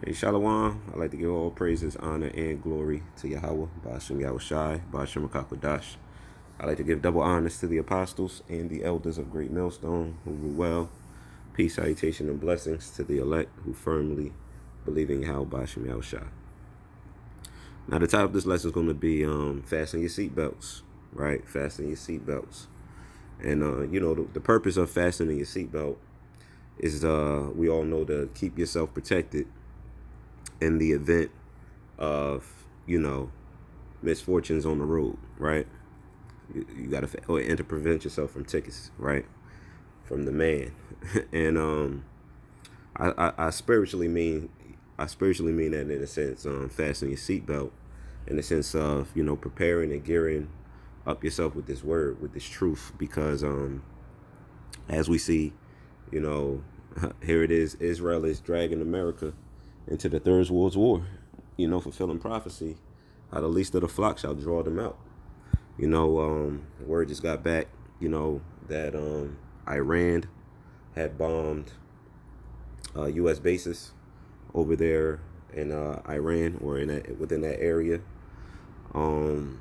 Hey, Shalom. I'd like to give all praises, honor, and glory to Yahweh, Ba'ashem Yahushai, Ba'ashem Akakwadash. I'd like to give double honors to the apostles and the elders of Great Millstone who rule well. Peace, salutation, and blessings to the elect who firmly believe in Yahweh, Ba'ashem Yahushai. Now, the title of this lesson is going to be fasten your seatbelts, right? Fasten your seatbelts. And, the purpose of fastening your seatbelt is, we all know, to keep yourself protected in the event of, misfortunes on the road, right? You got to, and to prevent yourself from tickets, right? From the man. And I spiritually mean that in a sense, fasten your seatbelt, in the sense of, preparing and gearing up yourself with this word, with this truth, because as we see, you know, here it is, Israel is dragging America into the Third World War, fulfilling prophecy, how the least of the flock shall draw them out. Word just got back, that Iran had bombed U.S. bases over there in Iran, or within that area. So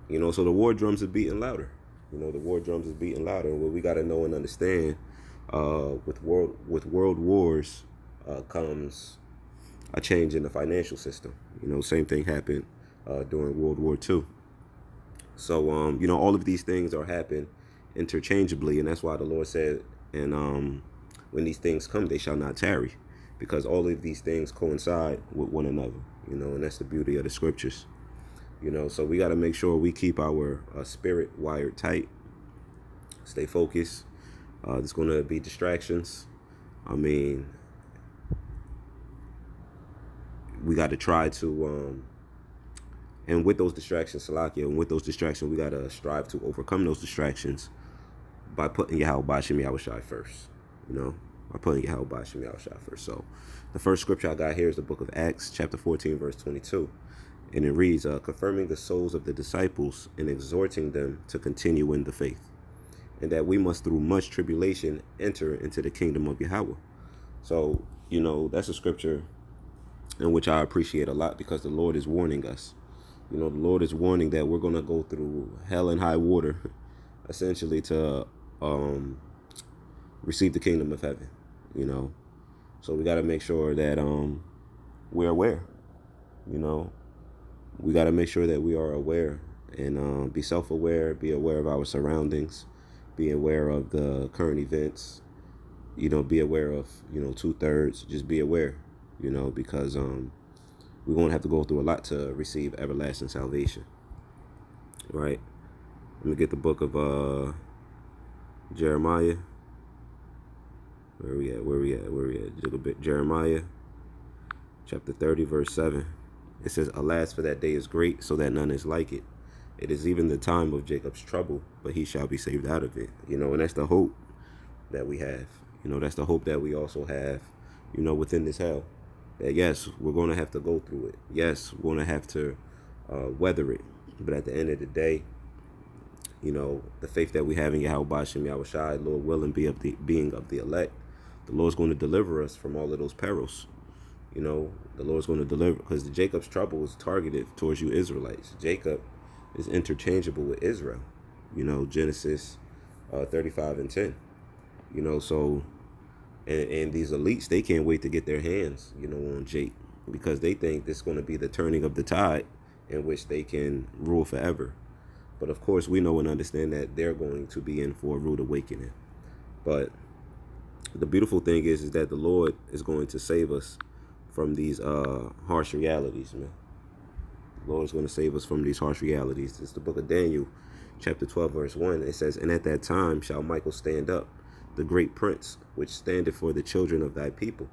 the war drums are beating louder. The war drums is beating louder. And what we got to know and understand, with world wars comes a change in the financial system. Same thing happened during World War II. So, all of these things are happening interchangeably, and that's why the Lord said, and when these things come, they shall not tarry, because all of these things coincide with one another, and that's the beauty of the scriptures. So we got to make sure we keep our spirit wired tight, stay focused. There's going to be distractions. I mean, we got to try to, and with those distractions, Salakia, and with those distractions, we got to strive to overcome those distractions by putting Yahweh Ba'ashem Yahushai first, by putting Yahweh Ba'ashem Yahushai first. So the first scripture I got here is the book of Acts, chapter 14, verse 22. And it reads, confirming the souls of the disciples and exhorting them to continue in the faith, and that we must through much tribulation enter into the kingdom of Yahweh. So, that's a scripture in which I appreciate a lot, because the Lord is warning us. The Lord is warning that we're going to go through hell and high water, essentially, to receive the kingdom of heaven, So we got to make sure that we're aware, We got to make sure that we are aware and be self-aware, be aware of our surroundings, be aware of the current events, be aware of, 2/3, just be aware, because we're going to have to go through a lot to receive everlasting salvation, right? Let me get the book of Jeremiah. Where we at? Jeremiah, chapter 30, verse 7. It says, alas, for that day is great, so that none is like it. It is even the time of Jacob's trouble, but he shall be saved out of it. And that's the hope that we have. That's the hope that we also have, within this hell. That, yes, we're going to have to go through it. Yes, we're going to have to weather it. But at the end of the day, the faith that we have in Yahweh Ba'ashem Yahushai, Lord willing, being of the elect, the Lord's going to deliver us from all of those perils. The Lord's going to deliver, because the Jacob's trouble is targeted towards you Israelites. Jacob is interchangeable with Israel. Genesis 35 and 10. So, and these elites, they can't wait to get their hands, on Jake, because they think this is going to be the turning of the tide in which they can rule forever. But of course, we know and understand that they're going to be in for a rude awakening. But the beautiful thing is that the Lord is going to save us from these harsh realities, man. The Lord is going to save us from these harsh realities. It's the book of Daniel, chapter 12, verse 1. It says, and at that time shall Michael stand up, the great prince, which standeth for the children of thy people.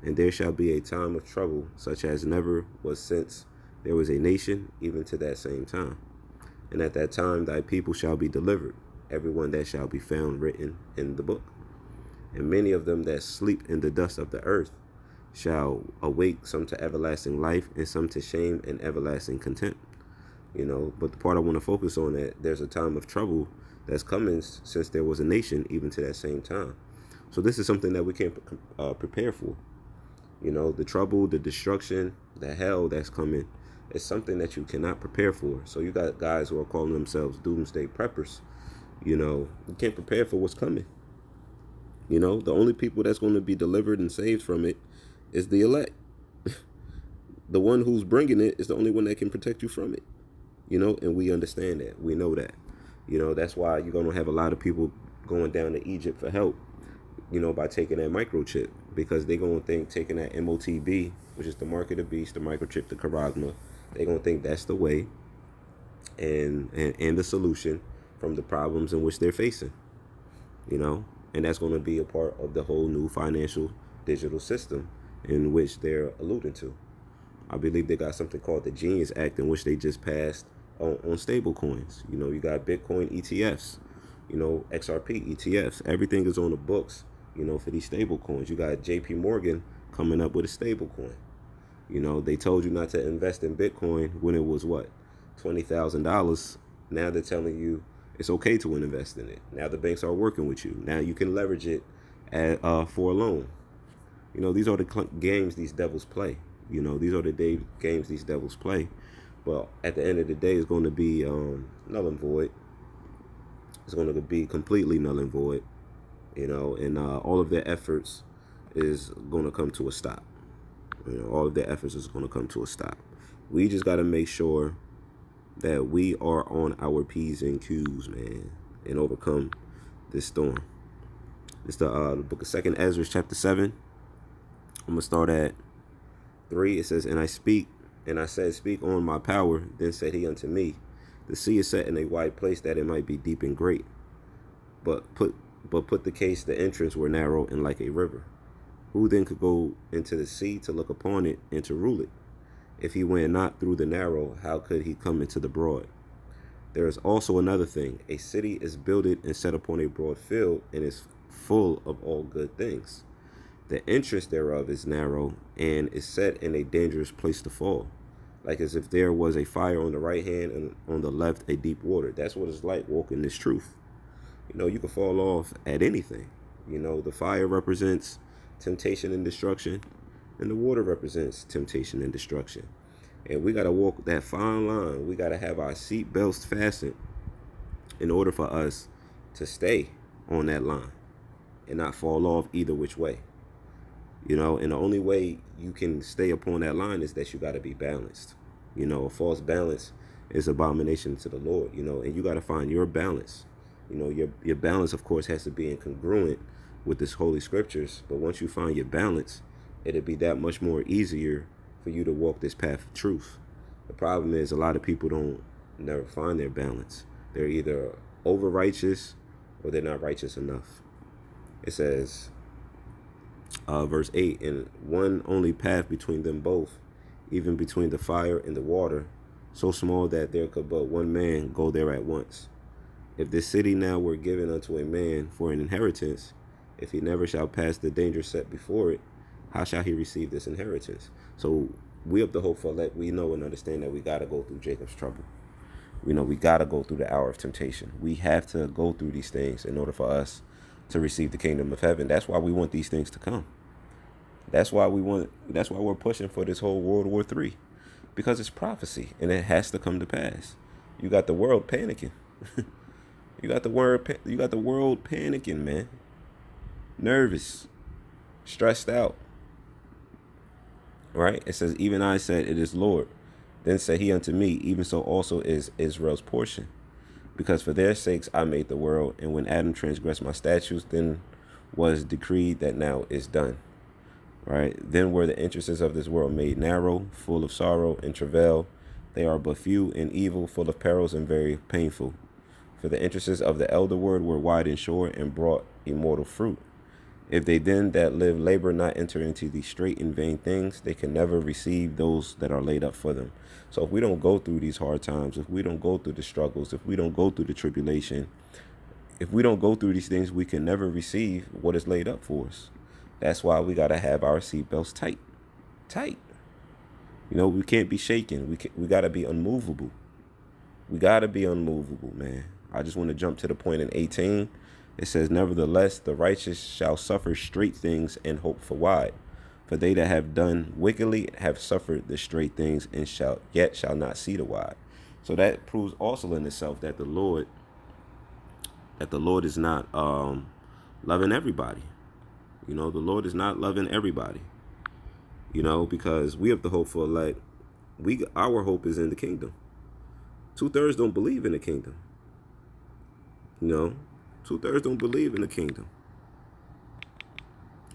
And there shall be a time of trouble, such as never was since there was a nation, even to that same time. And at that time thy people shall be delivered, everyone that shall be found written in the book. And many of them that sleep in the dust of the earth shall awake, some to everlasting life, and some to shame and everlasting contempt. But the part I want to focus on, that there's a time of trouble that's coming since there was a nation, even to that same time. So this is something that we can prepare for. The trouble, the destruction, the hell that's coming is something that you cannot prepare for. So you got guys who are calling themselves doomsday preppers. You can't prepare for what's coming. The only people that's going to be delivered and saved from it is the elect. The one who's bringing it is the only one that can protect you from it. And we understand that. We know that. That's why you're going to have a lot of people going down to Egypt for help, by taking that microchip, because they're going to think taking that MOTB, which is the mark of the beast, the microchip, the charagma, they're going to think that's the way and the solution from the problems in which they're facing, and that's going to be a part of the whole new financial digital system in which they're alluding to. I believe they got something called the Genius Act, in which they just passed on stable coins. You got Bitcoin ETFs, XRP ETFs. Everything is on the books, for these stable coins. You got JP Morgan coming up with a stable coin. They told you not to invest in Bitcoin when it was what? $20,000. Now they're telling you it's okay to invest in it. Now the banks are working with you. Now you can leverage it for a loan. These are the games these devils play. These are the games these devils play. But at the end of the day, it's going to be null and void. It's going to be completely null and void. And all of their efforts is going to come to a stop. All of their efforts is going to come to a stop. We just got to make sure that we are on our P's and Q's, man, and overcome this storm. It's the book of 2nd Ezra, chapter 7. I'm going to start at 3. It says, And I said, speak on my power. Then said he unto me, the sea is set in a wide place that it might be deep and great. But put the case, the entrance were narrow and like a river. Who then could go into the sea to look upon it and to rule it? If he went not through the narrow, how could he come into the broad? There is also another thing. A city is builded and set upon a broad field, and is full of all good things. The entrance thereof is narrow, and is set in a dangerous place to fall, like as if there was a fire on the right hand and on the left a deep water. That's what it's like walking this truth. You can fall off at anything. The fire represents temptation and destruction, and the water represents temptation and destruction. And we got to walk that fine line. We got to have our seatbelts fastened in order for us to stay on that line and not fall off either which way. And the only way you can stay upon that line is that you got to be balanced. A false balance is abomination to the Lord, and you got to find your balance. Your balance, of course, has to be incongruent with this holy scriptures. But once you find your balance, it'll be that much more easier for you to walk this path of truth. The problem is a lot of people never find their balance. They're either over righteous or they're not righteous enough. It says, verse 8, and one only path between them both, even between the fire and the water, so small that there could but one man go there at once. If this city now were given unto a man for an inheritance, if he never shall pass the danger set before it, how shall he receive this inheritance? So we have the hope for that. We know and understand that we got to go through Jacob's trouble. We know we got to go through the hour of temptation. We have to go through these things in order for us to receive the kingdom of heaven. That's why we want these things to come. That's why we're pushing for this whole World War III, because it's prophecy and it has to come to pass. You got the world panicking. You got the world panicking, man. Nervous, stressed out. Right? It says, even I said, it is Lord. Then said he unto me, even so also is Israel's portion. Because for their sakes I made the world, and when Adam transgressed my statutes, then was decreed that now is done. Right? Then were the entrances of this world made narrow, full of sorrow and travail. They are but few and evil, full of perils and very painful. For the entrances of the elder word were wide and short, and brought immortal fruit. If they then that live labor not enter into these straight and vain things, they can never receive those that are laid up for them. So if we don't go through these hard times, if we don't go through the struggles, if we don't go through the tribulation, if we don't go through these things, we can never receive what is laid up for us. That's why we got to have our seatbelts tight. We can't be shaken. We got to be unmovable. We got to be unmovable, man. I just want to jump to the point in 18. It says, nevertheless, the righteous shall suffer straight things and hope for wide. For they that have done wickedly have suffered the straight things, and shall not see the wide. So that proves also in itself that the Lord is not loving everybody. You know, the Lord is not loving everybody. You know, because we have the hope for elect. Our hope is in the kingdom. 2/3 don't believe in the kingdom. You know, 2/3 don't believe in the kingdom.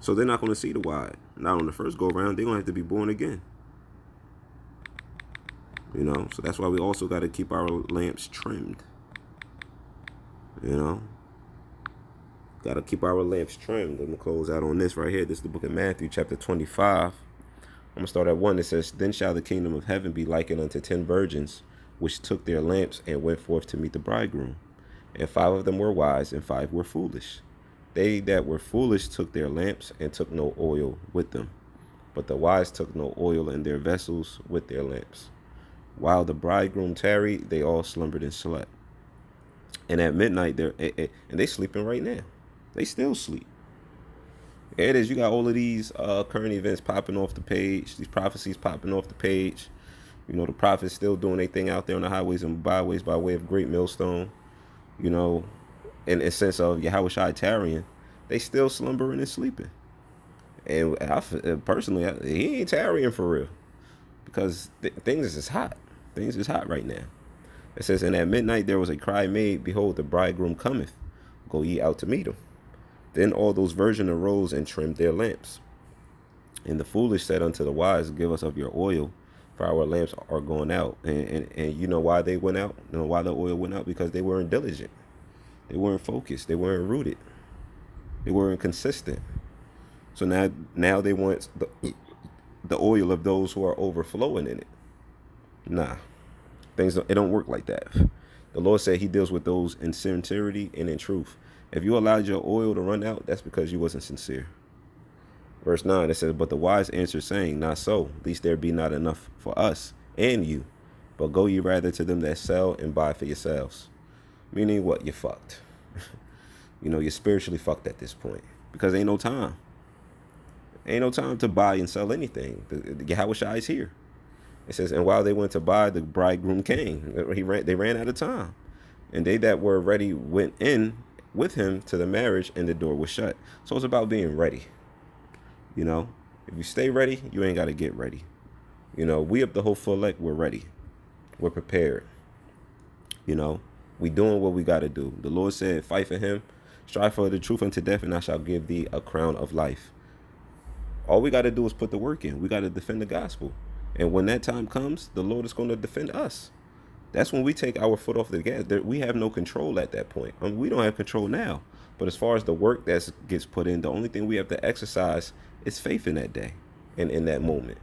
So they're not going to see the wide. Not on the first go around. They're going to have to be born again. You know, so that's why we also got to keep our lamps trimmed. You know, got to keep our lamps trimmed. I'm going to close out on this right here. This is the book of Matthew, chapter 25. I'm going to start at 1. It says, Then shall the kingdom of heaven be likened unto 10 virgins, which took their lamps and went forth to meet the bridegroom. And 5 of them were wise, and 5 were foolish. They that were foolish took their lamps, and took no oil with them. But the wise took no oil in their vessels with their lamps. While the bridegroom tarried, they all slumbered and slept. And at midnight, they sleeping right now. They still sleep. There it is. You got all of these current events popping off the page. These prophecies popping off the page. You know, the prophets still doing their thing out there on the highways and byways by way of Great Millstone. You know, in a sense of Yahushua tarrying, they still slumbering and sleeping. And personally, he ain't tarrying for real. Because things is hot. Things is hot right now. It says, And at midnight there was a cry made, Behold, the bridegroom cometh. Go ye out to meet him. Then all those virgins arose and trimmed their lamps. And the foolish said unto the wise, Give us of your oil, for our lamps are going out. And you know why they went out? You know why the oil went out? Because they weren't diligent. They weren't focused. They weren't rooted. They weren't consistent. So now they want the oil of those who are overflowing in it. Nah, it don't work like that. The Lord said he deals with those in sincerity and in truth. If you allowed your oil to run out, that's because you wasn't sincere. Verse 9, it says, But the wise answered, saying, Not so, lest there be not enough for us and you. But go ye rather to them that sell and buy for yourselves. Meaning what? You're fucked. You know, you're spiritually fucked at this point. Because ain't no time. Ain't no time to buy and sell anything. The Yahushua is here. It says, And while they went to buy, the bridegroom came. They ran out of time. And they that were ready went in with him to the marriage, and the door was shut. So it's about being ready. You know, if you stay ready, you ain't got to get ready. You know, we up the whole full elect, we're ready. We're prepared. You know, we doing what we got to do. The Lord said, Fight for him, strive for the truth unto death, and I shall give thee a crown of life. All we got to do is put the work in. We got to defend the gospel. And when that time comes, the Lord is going to defend us. That's when we take our foot off the gas. We have no control at that point. I mean, we don't have control now. But as far as the work that gets put in, the only thing we have to exercise is faith in that day and in that moment.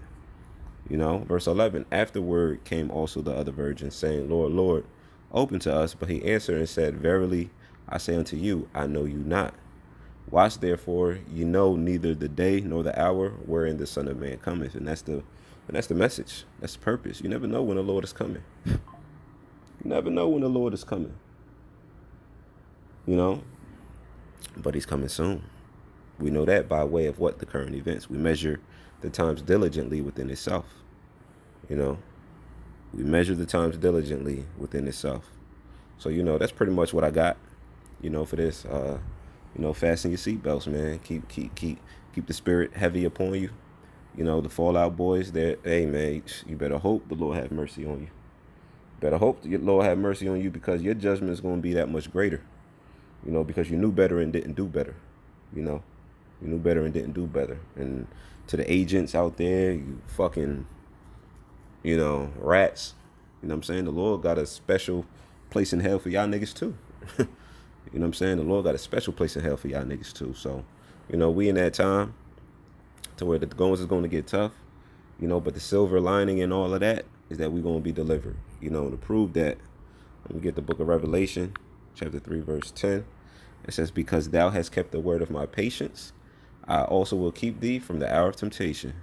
You know, verse 11, Afterward came also the other virgins, saying, Lord, Lord, open to us. But he answered and said, Verily, I say unto you, I know you not. Watch therefore, you know neither the day nor the hour wherein the Son of Man cometh. And that's the message. That's the purpose. You never know when the Lord is coming. You never know when the Lord is coming. You know? But he's coming soon. We know that by way of what? The current events. We measure the times diligently within itself. You know? We measure the times diligently within itself. So, you know, that's pretty much what I got, you know, for this. You know, fasten your seatbelts, man. Keep the spirit heavy upon you. You know, the Fallout boys, hey, man, you better hope the Lord have mercy on you. Better hope the Lord have mercy on you, because your judgment is going to be that much greater. You know, because you knew better and didn't do better. You know, you knew better and didn't do better. And to the agents out there, you fucking, you know, rats. You know what I'm saying? The Lord got a special place in hell for y'all niggas too. You know what I'm saying? The Lord got a special place in hell for y'all niggas too. So, you know, we in that time to where the goings is going to get tough. You know, but the silver lining in all of that is that we're going to be delivered. You know, to prove that, let me get the book of Revelation, chapter 3, verse 10. It says, Because thou hast kept the word of my patience, I also will keep thee from the hour of temptation,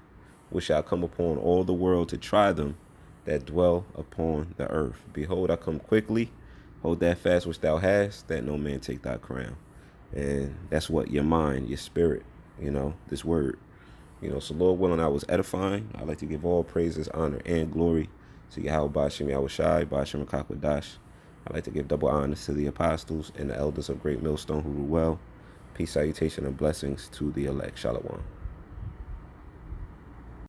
which shall come upon all the world to try them that dwell upon the earth. Behold, I come quickly. Hold that fast which thou hast, that no man take thy crown. And that's what? Your mind, your spirit, you know, this word. So Lord willing, I was edifying. I'd like to give all praises, honor, and glory to Yahweh Bashim Yahushai, Bashim Kakwadash. I'd like to give double honors to the apostles and the elders of Great Millstone who rule well. Peace, salutation, and blessings to the elect. Shalom.